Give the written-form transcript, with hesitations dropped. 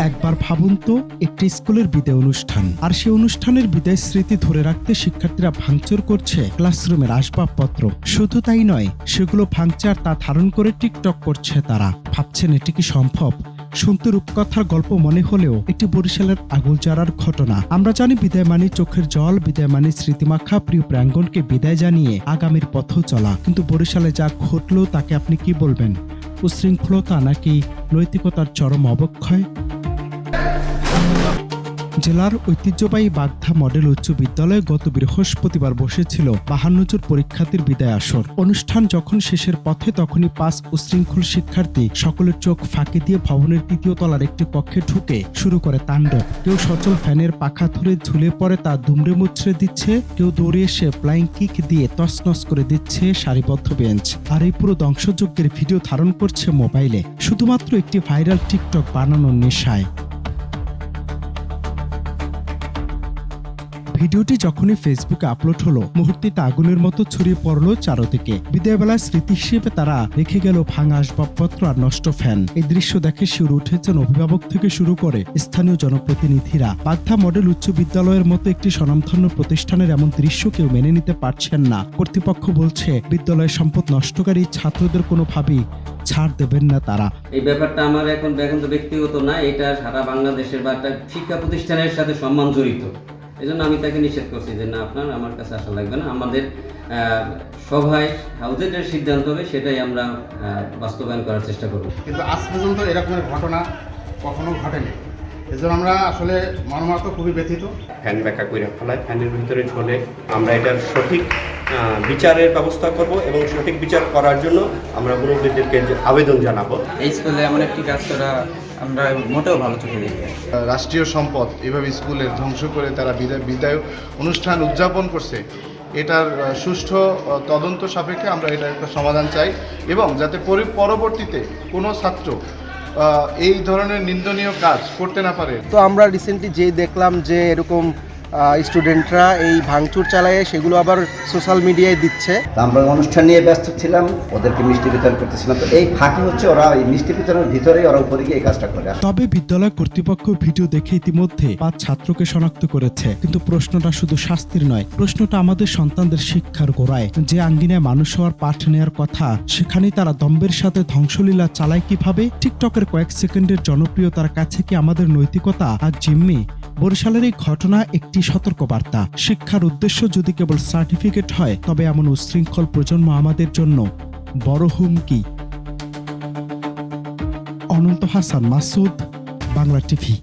একবার ভাবুন তো, একটি স্কুলের বিদায় অনুষ্ঠান, আর সেই অনুষ্ঠানের বিদায় স্মৃতি ধরে রাখতে শিক্ষার্থীরা ভাঙচুর করছে ক্লাসরুমের আসবাবপত্র। শুধু তাই নয়, সেগুলো ভাঙছে আর তা ধারণ করে টিকটক করছে তারা। ভাবছেন এটি কি সম্ভব? শুনতে রূপকথার গল্প মনে হলেও এটি বরিশালের আগুলজারার ঘটনা। আমরা জানি বিদায় মানে চোখের জল, বিদায় মানে স্মৃতিমাখা প্রিয় প্রাঙ্গণকে বিদায় জানিয়ে আগামীর পথেও চলা। কিন্তু বরিশালে যা ঘটলো তাকে আপনি কি বলবেন? উশৃঙ্খলতা নাকি নৈতিকতার চরম অবক্ষয়? জেলার ঐতিহ্যবাহী বাগধা মডেল উচ্চ বিদ্যালয়ে গত বৃহস্পতিবার বসেছিল 52 জন পরীক্ষার্থীর বিদায় আসর। অনুষ্ঠান যখন শেষের পথে, তখনই 5 উশৃঙ্খল শিক্ষার্থী সকলের চোখ ফাঁকি দিয়ে ভবনের 3য় তলার একটি কক্ষে ঢুকে শুরু করে তাণ্ডব। কেউ সচল ফ্যানের পাখা ধরে ঝুলে পড়ে তা দুমড়ে মুচড়ে দিচ্ছে, কেউ দৌড়ে এসে ফ্লাইং কিক দিয়ে তছনছ করে দিচ্ছে সারিবদ্ধ বেঞ্চ। আর এই পুরো ধ্বংসযজ্ঞের ভিডিও ধারণ করছে মোবাইলে, শুধুমাত্র একটি ভাইরাল টিকটক বানানোর নেশায়। ভিডিওটি যখনই ফেসবুকে আপলোড হলো, মুহূর্তে আগুনের মতো ছড়িয়ে পড়লো চারদিকে। বিদায়বেলার স্মৃতি হিসেবে তারা রেখে গেল ভাঙা আসবাবপত্র আর নষ্ট ফ্যান। এই দৃশ্য দেখে শিউরে উঠেছেন অভিভাবক থেকে শুরু করে স্থানীয় জনপ্রতিনিধিরা। বাগধা মডেল উচ্চ বিদ্যালয়ের মতো একটি স্বনামধন্য প্রতিষ্ঠানের এমন দৃশ্য কেউ মেনে নিতে পারছেন না। কর্তৃপক্ষ বলছে বিদ্যালয়ের সম্পদ নষ্টকারী ছাত্রদের কোনোভাবেই ছাড় দেবেন না তারা। এই ব্যাপারটা আমার এখন তো ব্যক্তিগত না, এটা সারা বাংলাদেশের বা একটা শিক্ষা প্রতিষ্ঠানের সাথে সম্মান জড়িত। এই জন্য আমি তাকে নিষেধ করছি যে না, আপনার আমার কাছে আসা লাগবে না। আমাদের সভায় হাউজে যে সিদ্ধান্ত হবে সেটাই আমরা বাস্তবায়ন করার চেষ্টা করব। কিন্তু আজ পর্যন্ত এরকমের ঘটনা কখনো ঘটেনি। এজন্য আমরা আসলে মর্মাহত, খুবই ব্যথিত। ফ্যান ব্যাখ্যা করে ফেলায়, ফ্যানের ভিতরে ঝোলে আমরা এটার সঠিক বিচারের ব্যবস্থা করব এবং সঠিক বিচার করার জন্য আমরা মুরব্বীদেরকে আবেদন জানাবো। এই স্কুলে এমন একটি কাজ করা আমরা মোটেও ভালো চোখে দেখি। রাষ্ট্রীয় সম্পদ এভাবে স্কুলের ধ্বংস করে তারা বিদায় অনুষ্ঠান উদযাপন করছে, এটার সুষ্ঠু তদন্ত সাপেক্ষে আমরা এটার একটা সমাধান চাই এবং যাতে পরবর্তীতে কোনো ছাত্র এই ধরনের নিন্দনীয় কাজ করতে না পারে। তো আমরা রিসেন্টলি যেই দেখলাম যে এরকম স্টুডেন্টরা এই ভাঙচুর চালায়, সেগুলো আবার সোশ্যাল মিডিয়ায় দিচ্ছে। আমরা অনুষ্ঠান নিয়ে ব্যস্ত ছিলাম, ওদেরকে মিষ্টি বিতরণ করতেছিলাম, তো এই ফাঁকি হচ্ছে ওরা এই মিষ্টি বিতরণের ভিতরেই ওরা উপরে গিয়ে এই কাজটা করে। তবে বিদ্যালয় কর্তৃপক্ষ ভিডিও দেখে ইতিমধ্যে 5 ছাত্রকে শনাক্ত করেছে। কিন্তু প্রশ্নটা শুধু শাস্তির নয়, প্রশ্নটা আমাদের সন্তানদের শিক্ষার গোড়ায়। যে আঙ্গিনায় মানুষ হওয়ার পাঠ নেওয়ার কথা, সেখানেই তারা দম্বের সাথে ধ্বংসলীলা চালায় কিভাবে? টিকটকের কয়েক সেকেন্ডের জনপ্রিয়তার কাছে কি আমাদের নৈতিকতা আর জিম্মি? বরিশালের এই ঘটনা একটি সতর্কবার্তা। শিক্ষার উদ্দেশ্য যদি কেবল সার্টিফিকেট হয়, তবে এমন উশৃঙ্খল প্রজন্ম আমাদের জন্য বড় হুমকি। অনন্ত হাসান মাসুদ, বাংলা টিভি।